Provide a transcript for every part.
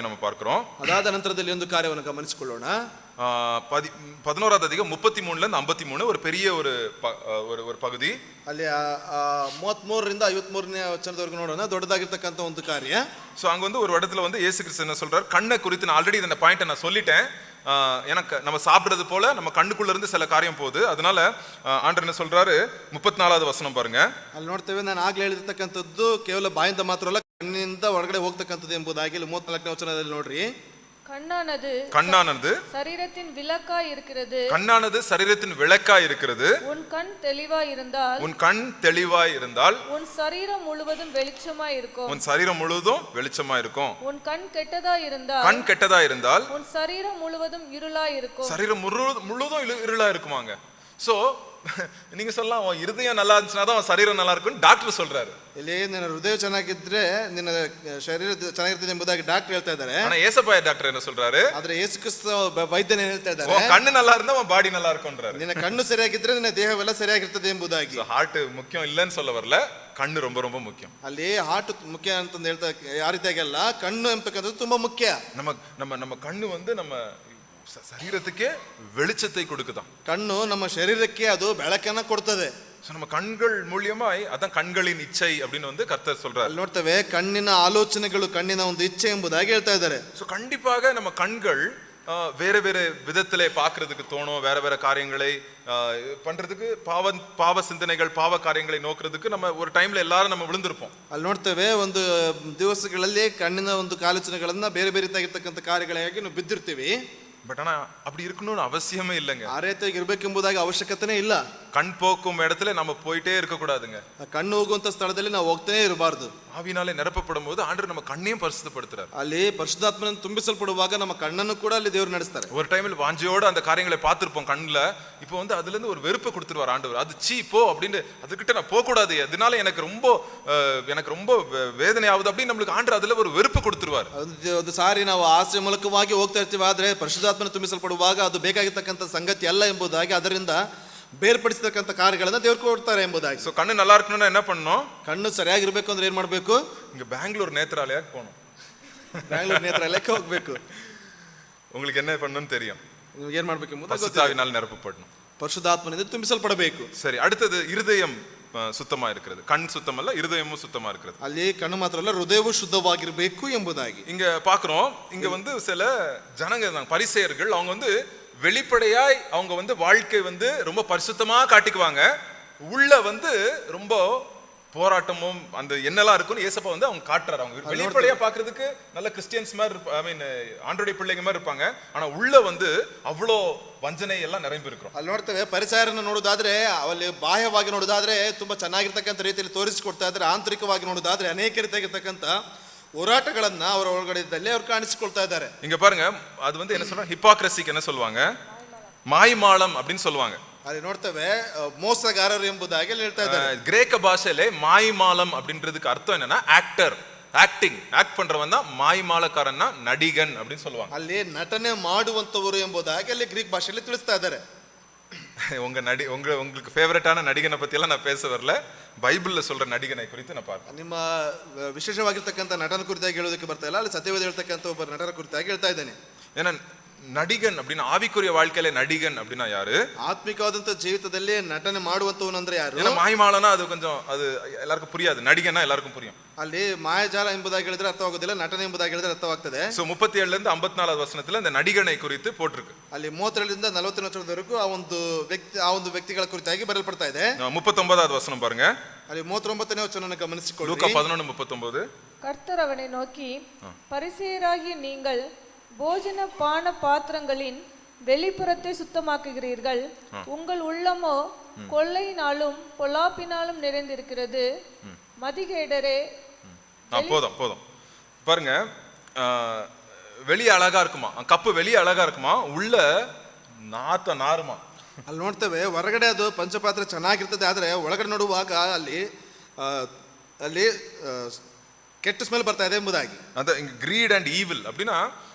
நம்ம பார்க்கிறோம். ಅದಾದ ನಂತರದಲ್ಲಿ ಒಂದು ಕಾರ್ಯವನ್ನು ಗಮನಿಸಿಕೊಳ್ಳೋಣ. 11வது அதிகாரம் 33ல இருந்து 53 ஒரு பெரிய ஒரு பகுதி. ಅಲ್ಲಿ 33ರಿಂದ 53ನೇ ವಚನದವರೆಗೂ ನೋಡೋಣ. ದೊಡ್ಡದಾಗಿರ್ತಕ್ಕಂಥ ಒಂದು ಕಾರ್ಯ. சோ அங்க வந்து ஒரு இடத்துல வந்து இயேசு கிறிஸ்து என்ன சொல்றார், கண்ணை குறித்து நான் ஆல்ரெடி இந்த பாயிண்ட நான் சொல்லிட்டேன். எனக்கு நம்ம சாப்பிடுறது போல நம்ம கண்ணுக்குள்ள இருந்து சில காரியம் போகுது. அதனால ஆண்டவர் என்ன சொல்றாரு, 34வது வசனம் பாருங்க. ಅಲ್ಲಿ ನೋಡ್ತೇವೆ, ನಾನು ಆಗ್ಲೇ ಹೇಳಿರ್ತಕ್ಕಂಥದ್ದು ಕೇವಲ ಬಾಯಿಂದ ಮಾತ್ರ ಅಲ್ಲ, ಕಣ್ಣಿನಿಂದ ಹೊರಗಡೆ ಹೋಗ್ತಕ್ಕಂಥದ್ದು ಎಂಬುದಾಗಿ 34ನೇ ವಚನದಲ್ಲಿ ನೋಡ್ರಿ. கண்ணானது சரீரத்தின் விளக்காய் இருக்கிறது. கண்ணானது சரீரத்தின் விளக்காய் இருக்கிறது. உன் கண் தெளிவாய் இருந்தால் உன் சரீரம் முழுவதும் வெளிச்சமாய் இருக்கும். உன் கண் கெட்டதா இருந்தால் உன் சரீரம் முழுவதும் இருளாய் இருக்கும். சரீரம் முழுவதும் இருளா இருக்குமாங்க. சோ நீங்க சொல்லலாம், உன் இருதயம் நல்லா இருந்துச்சுன்னா தான் சரீரம் நல்லா இருக்கும்னு டாக்டர் சொல்றாரு. ಇಲ್ಲಿ ನಿನ್ನ ಹೃದಯ ಚೆನ್ನಾಗಿದ್ರೆ ನಿನ್ನ ಶರೀರ ಚೆನ್ನಾಗಿರ್ತದೆ ಎಂಬುದಾಗಿ ಡಾಕ್ಟರ್ ಹೇಳ್ತಾ ಇದ್ದಾರೆ. ಆனா ஏசப்பாய டாக்டர் என்ன சொல்றாரு, ಆದ್ರೆ ಯೇಸು ಕ್ರಿಸ್ತ ವೈದ್ಯನೇ ಹೇಳ್ತಾ ಇದ್ದಾರೆ, உன் கண்ணு நல்லா இருந்தா உன் பாடி நல்லா இருக்கும்ன்றாரு. ನಿನ್ನ ಕಣ್ಣು ಸರಿಯಾಗಿದ್ರೆ ನಿನ್ನ ದೇಹವೆಲ್ಲ ಸರಿಯಾಗಿರ್ತದೆ ಎಂಬುದಾಗಿ. ಹಾರ್ಟ್ ಮುಖ್ಯ இல்லன்னு சொல்ல வரல, கண்ணு ரொம்ப ரொம்ப முக்கியம். ಅಲ್ಲಿ ಹಾರ್ಟ್ ಮುಖ್ಯ ಅಂತ ಹೇಳ್ತಾ ಯಾವ ರೀತಿಯಾಗಲ್ಲ, ಕಣ್ಣು ಎಂಬತಕ್ಕಂಥದ್ದು ತುಂಬಾ ಮುಖ್ಯ. நம்ம கண்ணு வந்து நம்ம சரீரத்துக்கே வெளிச்சத்தை கொடுக்குதான். ಕಣ್ಣು ನಮ್ಮ ಶರೀರಕ್ಕೆ ಅದು ಬೆಳಕನ್ನ ಕೊಡ್ತದೆ. நம்ம கண்கள் மூலியமாய் அதான் கண்களின் இச்சை அப்படின்னு வந்து கர்த்தர் சொல்றார். ಅಲ್ಲಿ ನೋಡ್ತೇವೆ, ಕಣ್ಣಿನ ಆಲೋಚನೆಗಳು ಕಣ್ಣಿನ ಒಂದು ಇಚ್ಛೆ ಎಂಬುದಾಗಿ ಹೇಳ್ತಾ ಇದ್ದಾರೆ. சோ கண்டிப்பாக நம்ம கண்கள் வேற வேற விதத்திலே பார்க்கிறதுக்கு தோணும், வேற வேற காரியங்களை பண்றதுக்கு, பாவ சிந்தனைகள் பாவ காரியங்களை நோக்கிறதுக்கு நம்ம ஒரு டைம்ல எல்லாரும் நம்ம விழுந்திருப்போம். ಅಲ್ಲಿ ನೋಡ್ತೇವೆ, ಒಂದು ದಿವಸಗಳಲ್ಲಿ ಕಣ್ಣಿನ ಒಂದು ಆಲೋಚನೆಗಳನ್ನ ಬೇರೆ ಬೇರೆ ರೀತಿಯಾಗಿರ್ತಕ್ಕಂಥ ಕಾರ್ಯಗಳಾಗಿ ನಾವು ಬಿದ್ದಿರ್ತೀವಿ. பட் ஆனா அப்படி இருக்கணும்னு அவசியமே இல்லைங்க. ಆ ರೀತಿಯಾಗಿ ಇರಬೇಕೆಂಬುದಾಗಿ ಅವಶ್ಯಕತೆನೇ ಇಲ್ಲ. கண் போக்கும் இடத்துல நம்ம போயிட்டே இருக்க கூடாதுங்க. ಕಣ್ಣು ಹೋಗುವಂತ ಸ್ಥಳದಲ್ಲಿ ನಾವು ಹೋಗ್ತಾನೆ ಇರಬಾರ್ದು. ஆவினாலே நிரப்பப்படும் போது ஆண்டவர் நம்ம கண்ணையும் பரிசுத்தப்படுத்துறார். ಅಲ್ಲಿ ಪರಿಶುದ್ಧಾತ್ಮನಿಂದ ತುಂಬಿಸಲ್ಪಡುವಾಗ ನಮ್ಮ ಕಣ್ಣನ್ನು ಕೂಡ ಅಲ್ಲಿ ದೇವರು ನಡೆಸ್ತಾರೆ. ஒரு டைம்ல வாஞ்சியோட அந்த காரியங்களை பார்த்திருப்போம் கண்ணுல. இப்போ வந்து அதுல இருந்து ஒரு வெறுப்பை கொடுத்துருவார் ஆண்டவர். அது சீ போ அப்படின்னு, அதுகிட்ட நான் போக கூடாது, அதனால எனக்கு ரொம்ப வேதனை ஆகுது அப்படின்னு நம்மளுக்கு ஆண்டவர் அதுல ஒரு வெறுப்பு கொடுத்துருவார். ಒಂದು ಸಾರಿ ನಾವು ಆಸೆ ಮೂಲಕವಾಗಿ ಹೋಗ್ತಾ ಇರ್ತೀವಿ, ಆದ್ರೆ ಪರಿಶುದ್ಧಾತ್ಮನ ತುಂಬಿಸಲ್ಪಡುವಾಗ ಅದು ಬೇಕಾಗಿರ್ತಕ್ಕಂಥ ಸಂಗತಿ ಅಲ್ಲ ಎಂಬುದಾಗಿ, ಅದರಿಂದ ಬೇರ್ಪಡಿಸತಕ್ಕಂಥ ಕಾರ್ಯಗಳನ್ನ ದೇವರು ಕೊಡ್ತಾರೆ ಎಂಬುದಾಗಿ. ಸೋ ಕಣ್ಣು நல்லா இருக்கணும்னா என்ன பண்ணணும்? ಕಣ್ಣು ಸರಿಯಾಗಿರ್ಬೇಕು ಅಂದ್ರೆ ಏನ್ ಮಾಡ್ಬೇಕು? இங்க பெங்களூர் நேத்ராலயக்கு போணும். பெங்களூர் நேத்ராலಯಕ್ಕೆ ಹೋಗ್ಬೇಕು. உங்களுக்கு என்ன பண்ணணும்னு தெரியும். ನೀವು ಏನ್ ಮಾಡ್ಬೇಕು ಎಂಬುದು பரிசுத்தாவினால் நிரப்பப்படணும். ಪರಿಶುದ್ಧಾತ್ಮನಿಂದ ತುಂಬಿಸಲ್ಪಡಬೇಕು. சரி, அடுத்தது இருதயம் சுத்தமா இருக்கிறது. கண் சுத்தமல்ல, இருதயமும் சுத்தமா இருக்கிறது. ಅಲ್ಲಿ ಕಣ್ಣು ಮಾತ್ರ ಅಲ್ಲ, ಹೃದಯವು ಶುದ್ಧವಾಗಿರಬೇಕು ಎಂಬುದಾಗಿ இங்க பாக்குறோம். இங்க வந்து சில ஜனங்க பரிசேயர்கள், அவங்க வந்து வெளிப்படையாய் அவங்க வந்து வாழ்க்கை வந்து ரொம்ப பரிசுத்தமா காட்டிக்குவாங்க, உள்ள வந்து ரொம்ப போராட்டமும் அந்த என்னெல்லாம் இருக்குன்னு ஏசப்பா வந்து அவங்க காட்டுறாரு. அவங்க வெளிப்படையா பாக்குறதுக்கு நல்ல கிறிஸ்டியன்ஸ் மாதிரி, ஐ மீன் ஆண்டோடைய பிள்ளைங்க மாதிரி இருப்பாங்க, ஆனா உள்ள வந்து அவ்வளோ ವಂಚನೆ ಎಲ್ಲ ನಿರಂಬಿ ಇರುತ್ತಾರೆ. ಅಲ್ಲಿ ನೋಡ್ತೇವೆ, ಪರಿಸರನ ನೋಡೋದಾದ್ರೆ ಅಲ್ಲಿ ಬಾಹ್ಯವಾಗಿ ನೋಡೋದಾದ್ರೆ ತುಂಬಾ ಚೆನ್ನಾಗಿರ್ತಕ್ಕಂಥ ರೀತಿಯಲ್ಲಿ ತೋರಿಸಿಕೊಡ್ತಾ ಇದ್ದಾರೆ. ಆಂತರಿಕವಾಗಿ ನೋಡೋದಾದ್ರೆ ಅನೇಕ ರೀತಿಯಾಗಿರ್ತಕ್ಕಂಥ ಹೋರಾಟಗಳನ್ನ ಅವರ ಒಳಗಡೆದಲ್ಲಿ ಅವ್ರು ಕಾಣಿಸಿಕೊಳ್ತಾ ಇದ್ದಾರೆ. இங்க பாருங்க, அது வந்து என்ன சொல்றாங்க, ஹிப்போக்ரசிக்கு என்ன சொல்லுவாங்க, ಮಾಯಿಮಾಳಂ அப்படின்னு சொல்லுவாங்க. ಅಲ್ಲಿ ನೋಡ್ತೇವೆ, ಮೋಸಗಾರರು ಎಂಬುದಾಗಿ ಹೇಳ್ತಾ ಇದ್ದಾರೆ. கிரேக்க பாஷையிலே மாய்மாலம் அப்படின்றதுக்கு அர்த்தம் என்னன்னா ஆக்டர், ஆக்ட் பண்றவன் தான் மாய்மாலக்காரன்னா நடிகன் அப்படின்னு சொல்லுவாங்க. ಅಲ್ಲಿ ನಟನೆ ಮಾಡುವಂತವರು ಎಂಬುದಾಗಿ ಅಲ್ಲಿ ಗ್ರೀಕ್ ಭಾಷೆಯಲ್ಲಿ ತಿಳಿಸ್ತಾ ಇದ್ದಾರೆ. உங்களுக்கு ஃபேவரட்டான நடிகனை பத்தி எல்லாம் நான் பேச வரல, பைபிள்ல சொல்ற நடிகனை குறித்து நான் பார்க்கிறேன். ನಿಮ್ಮ ವಿಶೇಷವಾಗಿರ್ತಕ್ಕಂಥ ನಟನ ಕುರಿತಾಗಿ ಹೇಳೋದಕ್ಕೆ ಬರ್ತಾ ಇಲ್ಲ, ಅಲ್ಲಿ ಸತ್ಯವೇದ ಹೇಳ್ತಕ್ಕಂಥ ಒಬ್ಬ ನಟನ ಕುರಿತಾಗಿ ಹೇಳ್ತಾ ಇದ್ದೇನೆ. ஏன்னா நடிகன் அப்படின்னா ஆவிக்குரிய வாழ்க்கையில நடிகன் அப்படின்னா யாரு? ಆತ್ಮಿಕವಾದಂತ ಜೀವಿತದಲ್ಲಿ ನಟನೆ ಮಾಡುವಂತವನು ಅಂದ್ರೆ ಯಾರು? ஏன்னா மாய்மாலனா அது கொஞ்சம் அது எல்லாருக்கும் புரியாது, நடிகன்னா எல்லாருக்கும் புரியும். ಅಲ್ಲಿ ಮಾಯಾಜಾಲ ಎಂಬುದಾಗಿ ಹೇಳಿದ್ರೆ ಅರ್ಥವಾಗೋದಿಲ್ಲ, ನಟನೆ ಎಂಬುದಾಗಿ ಹೇಳಿದ್ರೆ ಅರ್ಥವಾಗ್ತದೆ. ಸೋ 37 ರಿಂದ 54வது ವಚನத்துல இந்த நடிகனை குறித்து போட்டிருக்கு. ಅಲ್ಲಿ 32 ರಿಂದ 40ನೇ ವಚನದವರೆಗೂ ಆ ಒಂದು ವ್ಯಕ್ತಿಗಳ ಕುರಿತಾಗಿ ಬರೆಯಲ್ಪಡ್ತಾ ಇದೆ. 39வது ವಚனம் பாருங்க. ಅಲ್ಲಿ 39ನೇ ವಚನವನ್ನು ಗಮನಿಸಿಕೊಳ್ಳಿ. ಲೂಕಾ 11:39. கர்த்தர் அவனை நோக்கி, பரிசேயராகிய நீங்கள் போஜன பான பாத்திரங்களின் வெளிப்புறத்தை சுத்தமாக்குகிறீர்கள், உங்கள் உள்ளமோ கொள்ளையினாலும் பொல்லாப்பினாலும் நிறைந்திருக்கிறது. மதிகேடரே. போதும் பாருங்க, வெளியே அழகா இருக்குமா, கப்பு வெளியே அழகா இருக்குமா, உள்ள நாருமா. ಅಲ್ಲಿ ನೋಡ್ತೇವೆ, ಹೊರಗಡೆ ಅದು ಪಂಚಪಾತ್ರೆ ಚೆನ್ನಾಗಿರ್ತದೆ, ಆದ್ರೆ ಒಳಗಡೆ ನೋಡುವಾಗ ಅಲ್ಲಿ ಕೆಟ್ಟ ಸ್ಮೆಲ್ ಬರ್ತಾ ಇದೆ ಎಂಬುದಾಗಿ. அந்த கிரீட் அண்ட் ஈவில் அப்படின்னா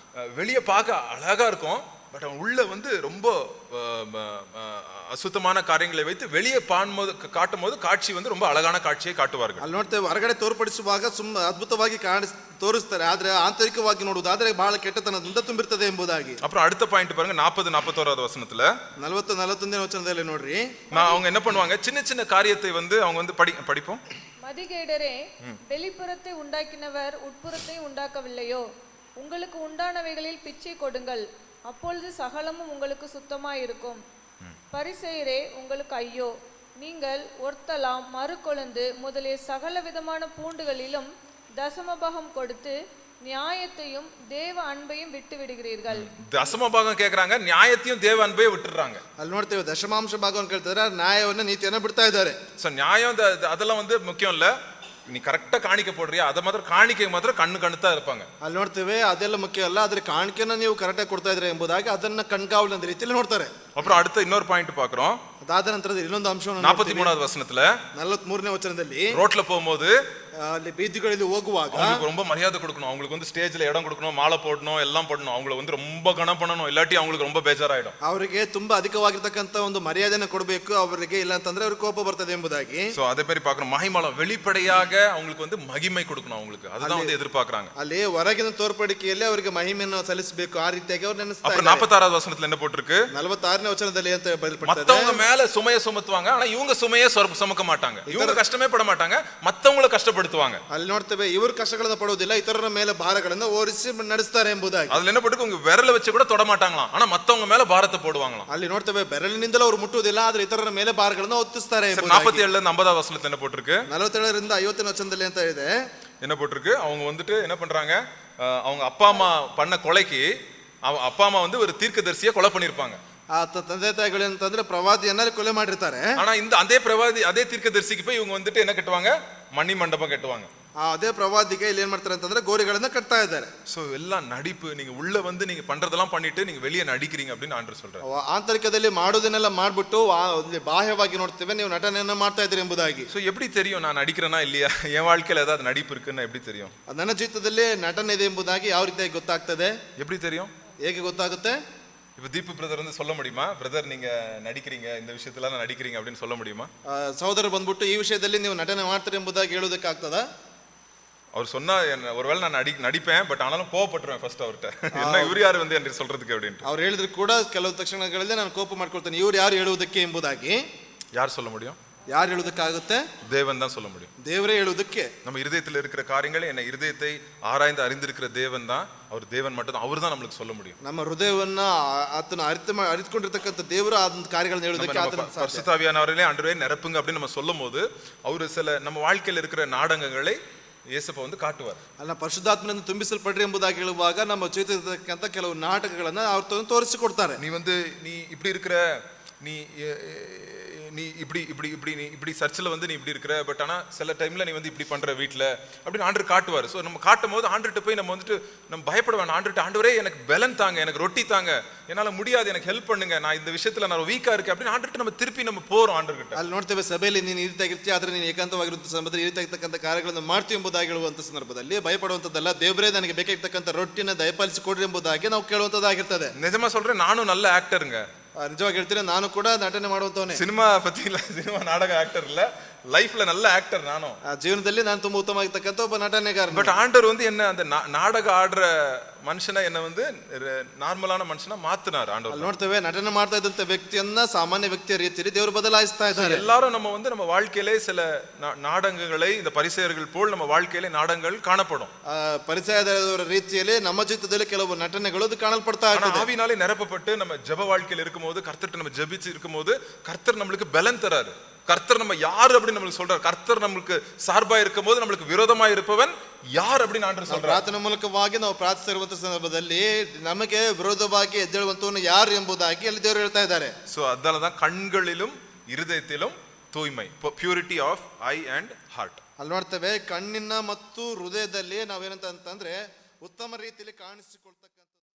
வெளியே பார்க்க அழகா இருக்கும், பட் அவன் உள்ள வந்து ரொம்ப அசுத்தமான காரியங்களை வைத்து வெளியே காட்டும் போது காட்சி வந்து ரொம்ப அழகான காட்சியை காட்டுவார்கள். ಅಲ್ಲಿ ನೋಡ್ತೇವೆ ಹೊರಗಡೆ ತೋರ್ಪಡಿಸುವಾಗ ಅದ್ಭುತವಾಗಿ ತೋರಿಸ್ತಾರೆ, ಆದ್ರೆ ಆಂತರಿಕವಾಗಿ ನೋಡುವುದಾದ್ರೆ ಬಹಳ ಕೆಟ್ಟತನದಿಂದ ತುಂಬಿರ್ತದೆ ಎಂಬುದಾಗಿ. அப்புறம் அடுத்த பாயிண்ட் பாருங்க 40-41 வசனத்துல 40-41 ವಚನದಲ್ಲಿ ನೋಡ್ರಿ, அவங்க என்ன பண்ணுவாங்க, சின்ன சின்ன காரியத்தை வந்து அவங்க வந்து படிப்போம். மதிகேடரே, வெளிப்புறத்தை உண்டாக்கினவர் உட்புறத்தை உண்டாக்கவில்லையோ? உங்களுக்கு உண்டானவைகளில் பிச்சை கொடுங்கள், அப்பொழுது சகலமும் உங்களுக்கு சுத்தமாயிருக்கும். பரிசேயரே, உங்களுக்கு ஐயோ! நீங்கள் ஒர்த்தலாம், மறுகொழுந்து முதலிய சகல விதமான பூண்டுகளிலும் தசமபாகம் கொடுத்து நியாயத்தையும் தேவ அன்பையும் விட்டு விடுகிறீர்கள். தசமபாகம் கேக்குறாங்க, நியாயத்தையும் தேவ அன்பையும் விட்டுறாங்க. ಅಲ್ಲಿ ನೋಡ್ತೇವೆ ದಶಮಾಂಶ ಭಾಗವನ್ನು ಕೇಳ್ತಿದ್ರೆ ನ್ಯಾಯವನ್ನ ನೀತಿಯನ್ನ ಬಿಡ್ತಾ ಇದ್ದಾರೆ. சோ நியாயம் அதெல்லாம் வந்து முக்கியம் இல்ல, நீ கரெக்டா காணிக்க போடுறியா அதை மாத்திரம் காணிக்கை மாத்திரம் கண்ணுத்தான் இருப்பாங்க. ಅಲ್ಲಿ ನೋಡ್ತೇವೆ ಅದೆಲ್ಲ ಮುಖ್ಯ ಅಲ್ಲ, ಆದ್ರೆ ಕಾಣಿಕೆಯನ್ನ ನೀವು ಕರೆಕ್ಟಾಗಿ ಕೊಡ್ತಾ ಇದ್ರೆ ಎಂಬುದಾಗಿ ಅದನ್ನ ಕಣ್ಗಾವಲು ಅಂತ ರೀತಿಯಲ್ಲಿ ನೋಡ್ತಾರೆ. அப்புறம் அடுத்த இன்னொரு பாயிண்ட் பாக்குறோம். ಅದಾದ ನಂತರದ ಇನ್ನೊಂದು ಅಂಶವನ್ನು 43வது வசனத்துல 43ನೇ ವಚನದಲ್ಲಿ ரோட்ல போகும்போது ಅಲ್ಲಿ ಬೀದಿಗಳಲ್ಲಿ ಹೋಗುವಾಗ அவங்களுக்கு ரொம்ப மரியாதை கொடுக்கணும், அவங்களுக்கு வந்து ஸ்டேஜ்ல இடம் கொடுக்கணும், மாலை போடணும், எல்லாம் போடணும், அவங்கள வந்து ரொம்ப கனம் பண்ணணும், இல்லாட்டி அவங்களுக்கு ரொம்ப ಬೇಜಾರಾயிடும். ಅವರಿಗೆ ತುಂಬಾ ಅಧಿಕವಾಗಿರ್ತಕ್ಕಂತ ಒಂದು ಮರ್ಯಾದೆಯನ್ನು ಕೊಡಬೇಕು, ಅವರಿಗೆ ಇಲ್ಲ ಅಂತಂದ್ರೆ ಅವ್ರಿಗೆ ಕೋಪ ಬರ್ತದೆ ಎಂಬುದಾಗಿ. சோ அதே மாதிரி பார்க்கணும், மகிமாலம் வெளிப்படையாக அவங்களுக்கு வந்து மகிமை கொடுக்கணும், அவங்களுக்கு அதுதான் வந்து எதிர்பார்க்கறாங்க. ಅಲ್ಲಿ ಹೊರಗಿನ ತೋರ್ಪಡಿಕೆಯಲ್ಲಿ ಅವರಿಗೆ ಮಹಿಮೆಯನ್ನು ಸಲ್ಲಿಸಬೇಕು, ಆ ರೀತಿಯಾಗಿ ಅವರು ನೆನೆಸ್ತಾರೆ. அப்புறம் 46வது வசனத்துல என்ன போட்டுருக்கு, 46ನೇ ವಚನದಲ್ಲಿ ಅಂತ ಬರೆಯಲ್ಪಟ್ಟಿದೆ, மத்தவங்க மேல சுமையை சுமத்துவாங்க, ஆனா இவங்க சுமையை சுமக்க மாட்டாங்க, இவங்க கஷ்டமே பட மாட்டாங்க, மத்தவங்களை கஷ்டப்படுத்துவாங்க. ಅಲ್ಲಿ ನೋಡ್ತೇವೆ ಇವರು ಕಷ್ಟಗಳನ್ನು ಪಡುವುದಿಲ್ಲ, ಇತರರ ಮೇಲೆ ಭಾರಗಳನ್ನು ಓರಿಸಿ ನಡೆಸ್ತಾರೆ ಎಂಬುದಾಗಿ. அதுல என்ன போட்டுருக்கு, உங்க விரல வச்சு கூட தொட மாட்டாங்களாம், ஆனா மத்தவங்க மேல பாரத்தை போடுவாங்களாம். ಅಲ್ಲಿ ನೋಡ್ತೇವೆ ಬೆರಳಿನಿಂದಲೂ ಅವರು ಮುಟ್ಟುವುದಿಲ್ಲ, ಆದ್ರೆ ಇತರರ ಮೇಲೆ ಭಾರಗಳನ್ನು ಹೊತ್ತಿಸ್ತಾರೆ. 47ல 50வது வசனத்துல என்ன போட்டுருக்கு, 47ರಿಂದ 50ನೇ ವಚನದಲ್ಲಿ ಅಂತ ಇದೆ, என்ன போட்டிருக்கு, அவங்க வந்துட்டு என்ன பண்றாங்க, அவங்க அப்பா அம்மா பண்ண கொலைக்கு அப்பா அம்மா வந்து ஒரு தீர்க்கதரிசியை கொலை பண்ணிருப்பாங்க. ಆ ತಂದೆ ತಾಯಿಗಳು ಅಂತಂದ್ರೆ ಪ್ರವಾದಿಯನ್ನ ಕೊಲೆ ಮಾಡಿರ್ತಾರೆ. ஆனா இந்த அதே பிரவாதி அதே தீர்க்கதரிசிக்கு போய் இவங்க வந்துட்டு என்ன கட்டுவாங்க, மணி மண்டபம் கட்டுவாங்க. ಅದೇ ಪ್ರವಾದಿಗೆ ಇಲ್ಲಿ ಏನ್ ಮಾಡ್ತಾರೆ ಅಂತಂದ್ರೆ ಗೋರಿಗಳನ್ನ ಕಟ್ತಾ ಇದ್ದಾರೆ. சோ எல்லாம் நடிப்பு, நீங்க உள்ள வந்து நீங்க பண்றதெல்லாம் பண்ணிட்டு நீங்க வெளியே நடிக்கிறீங்க அப்படின்னு ஆண்டவர் சொல்றாரு. ಆಂತರಿಕದಲ್ಲಿ ಮಾಡುವುದನ್ನೆಲ್ಲ ಮಾಡ್ಬಿಟ್ಟು ಬಾಹ್ಯವಾಗಿ ನೋಡ್ತೇವೆ ನೀವು ನಟನೆಯನ್ನ ಮಾಡ್ತಾ ಇದ್ದೀರಿ ಎಂಬುದಾಗಿ. சோ எப்படி தெரியும் நான் நடிக்கிறேனா இல்லையா, என் வாழ்க்கையில ஏதாவது நடிப்பு இருக்குன்னு எப்படி தெரியும், ನನ್ನ ಜೀವಿತದಲ್ಲಿ ನಟನೆ ಇದೆ ಎಂಬುದಾಗಿ ಯಾವ ರೀತಿಯಾಗಿ ಗೊತ್ತಾಗ್ತದೆ, எப்படி தெரியும், ಹೇಗೆ ಗೊತ್ತಾಗುತ್ತೆ? இப்ப தீபு பிரதர் வந்து சொல்ல முடியுமா, பிரதர் நீங்க நடிக்கிறீங்க இந்த விஷயத்துல நடிக்கிறீங்க அப்படின்னு சொல்ல முடியுமா? ಸಹೋದರ ಬಂದ್ಬಿಟ್ಟು ಈ ವಿಷಯದಲ್ಲಿ ನೀವು ನಟನೆ ಮಾಡ್ತೀರಿ ಎಂಬುದಾಗಿ ಹೇಳೋದಕ್ಕೆ ಆಗ್ತದ? அவர் சொன்னா ஒருவேளை நான் நடிப்பேன், பட் ஆனாலும் கோவப்பட்டுருவேன் ஃபர்ஸ்ட் அவர்கிட்ட, என்ன இவர் யாரு வந்து என்று சொல்றதுக்கு அப்படின்ட்டு. ಅವ್ರು ಹೇಳಿದ್ರು ಕೂಡ ಕೆಲವು ತಕ್ಷಣಗಳಲ್ಲಿ ನಾನು ಕೋಪ ಮಾಡ್ಕೊಳ್ತೇನೆ, ಇವ್ರು ಯಾರು ಹೇಳುವುದಕ್ಕೆ ಎಂಬುದಾಗಿ. யார் சொல்ல முடியும், ಯಾರು ಹೇಳುವುದಕ್ಕಾಗುತ್ತೆ? தேவன் தான் சொல்ல முடியும். ದೇವರೇ ಹೇಳುವುದಕ್ಕೆ. நம்ம இருதயத்தில் இருக்கிற காரியங்களை என்ன இருதயத்தை ஆராய்ந்து அறிந்திருக்கிற தேவன் தான், அவர் தேவன் மட்டும் தான், அவர் தான் நம்மளுக்கு சொல்ல முடியும். ನಮ್ಮ ಹೃದಯವನ್ನ ಆತನ ಅರಿತುಕೊಂಡಿರ್ತಕ್ಕಂಥ ದೇವರು ಆ ಕಾರ್ಯಗಳನ್ನು ಹೇಳುವುದಕ್ಕೆ ಆತನ ಸಾಧ್ಯ. பரிசுத்தாவியானவர்களே ஆண்டவரೇ நிரப்புங்க அப்படின்னு நம்ம சொல்லும்போது அவர் சில நம்ம வாழ்க்கையில் இருக்கிற நாடகங்களை இயேசுப்பா வந்து காட்டுவார். ಅಲ್ಲ, ಪರಿಶುದ್ಧಾತ್ಮನಿಂದ ತುಂಬಿಸಲ್ಪಡ್ರಿ ಎಂಬುದಾಗಿ ಹೇಳುವಾಗ ನಮ್ಮ ಜೀವಿತದಕ್ಕಂತ ಕೆಲವು ನಾಟಕಗಳನ್ನ ಅವ್ರು ತೋರಿಸಿಕೊಡ್ತಾರೆ. நீ இப்படி இருக்கிற, நீ இப்படி சர்ச்சில் வந்து நீ இப்படி இருக்கிற, பட் ஆனா சில டைம்ல நீ வந்து இப்படி பண்ற வீட்டுல அப்படின்னு ஆண்டவர் காட்டுவார். ஸோ நம்ம காட்டும் போது ஆண்டர்கிட்ட போய் நம்ம வந்துட்டு நம்ம பயப்பட வேண்டாம், ஆண்டவரே எனக்கு பலன் தாங்க, எனக்கு ரொட்டி தாங்க, என்னால முடியாது, எனக்கு ஹெல்ப் பண்ணுங்க, நான் இந்த விஷயத்துல நான் வீக்கா இருக்கேன் அப்படின்னு ஆண்டர்கிட்ட நம்ம திருப்பி நம்ம போறோம் ஆண்டர்கிட்ட. ಅಲ್ಲಿ ನೋಡ್ತೇವೆ ಸಭೆಯಲ್ಲಿ ನೀನು ಈ ರೀತಿಯಾಗಿರ್ತೀಯ, ಆದ್ರೆ ನೀನು ಏಕಾಂತವಾಗಿರುವಂತ ಸಂದರ್ಭದಲ್ಲಿ ಈ ರೀತಿಯಾಗಿರ್ತಕ್ಕಂಥ ಕಾರ್ಯಗಳನ್ನು ಮಾಡ್ತೀವಿ ಎಂಬುದಾಗಿ ಹೇಳುವಂತ ಸಂದರ್ಭದಲ್ಲಿ ಭಯಪಡುವಂತದ್ದಲ್ಲ, ದೇವರೇ ನನಗೆ ಬೇಕಾಗಿರ್ತಕ್ಕಂಥ ರೊಟ್ಟಿನ ದಯಪಾಲಿಸಿ ಕೊಡ್ರಿ ಎಂಬುದಾಗಿ ನಾವು ಕೇಳುವಂತದ್ದಾಗಿರ್ತದೆ. நிஜமா சொல்றேன், நானும் நல்ல ஆக்டருங்க, ನಿಜವಾಗಿ ಹೇಳ್ತೀನಿ, ನಾನು ಕೂಡ ನಟನೆ ಮಾಡುವಂತವನೇ. ಸಿನಿಮಾ ಪತಿ ಇಲ್ಲ, ಸಿನಿಮಾ ನಾಟಕ ಆಕ್ಟರ್ ಇಲ್ಲ, லைஃப்ல நல்ல ஆக்டர் நானும். ಜೀವನದಲ್ಲಿ ನಾನು ತುಂಬಾ ಉತ್ತಮವಾಗಿರ್ತಕ್ಕಂಥ ಒಬ್ಬ ನಟನೆಗಾರ. பட் ஆண்டவர் வந்து என்ன அந்த நாடக ஆடுற மனுஷனை என்ன வந்து நார்மலான மனுஷனா மாத்தினார் ஆண்டவர். ನೋಡ್ತೇವೆ ನಟನೆ ಮಾಡ್ತಾ ಇದ್ದಂತ ವ್ಯಕ್ತಿಯನ್ನ ಸಾಮಾನ್ಯ ವ್ಯಕ್ತಿಯ ರೀತಿಯಲ್ಲಿ ದೇವರು ಬದಲಾಯಿಸ್ತಾ ಇದ್ದಾರೆ. எல்லாரும் நம்ம வந்து நம்ம வாழ்க்கையிலே சில நாடகங்களை இந்த பரிசேயர்கள் போல் நம்ம வாழ்க்கையிலே நாடகங்கள் காணப்படும். ಪರಿಸಯದವರ ರೀತಿಯಲ್ಲಿ ನಮ್ಮ ಜೀವಿತದಲ್ಲಿ ಕೆಲವು ನಟನೆಗಳು ಅದು ಕಾಣಲ್ಪಡ್ತಾ ಇರ್ತದೆ. ஆவியினாலே நிரப்பப்பட்டு நம்ம ஜெப வாழ்க்கையில் இருக்கும்போது, கர்த்தர்ட்ட நம்ம ஜெபிச்சு இருக்கும்போது கர்த்தர் நம்மளுக்கு பலன் தராரு. கர்த்தர் நம்ம யார் அப்படின்னு நம்மளுக்கு சொல்றாரு. கர்த்தர் நம்மளுக்கு சார்பா இருக்கும்போது நம்மளுக்கு விரோதமா இருப்பவன் யார் அப்படின்னு ஆண்டவர் சொல்றாரு. ಪ್ರಾರ್ಥನೆ ಮೂಲಕವಾಗಿ ನಾವು ಪ್ರಾರ್ಥಿಸಿರುವಂತ ಸಂದರ್ಭದಲ್ಲಿ ನಮಗೆ ವಿರೋಧವಾಗಿ ಎದ್ದೇಳುವಂತವನು ಯಾರು ಎಂಬುದಾಗಿ ಅಲ್ಲಿ ದೇವರು ಹೇಳ್ತಾ ಇದ್ದಾರೆ. சோ அதனால தான் கண்களிலும் இருதயத்திலும் தூய்மை, purity of I and heart. ಅಲ್ಲಿ ನೋಡ್ತೇವೆ ಕಣ್ಣಿನ ಮತ್ತು ಹೃದಯದಲ್ಲಿ ನಾವೇನಂತ ಅಂತಂದ್ರೆ ಉತ್ತಮ ರೀತಿಯಲ್ಲಿ ಕಾಣಿಸಿಕೊಳ್ತಕ್ಕ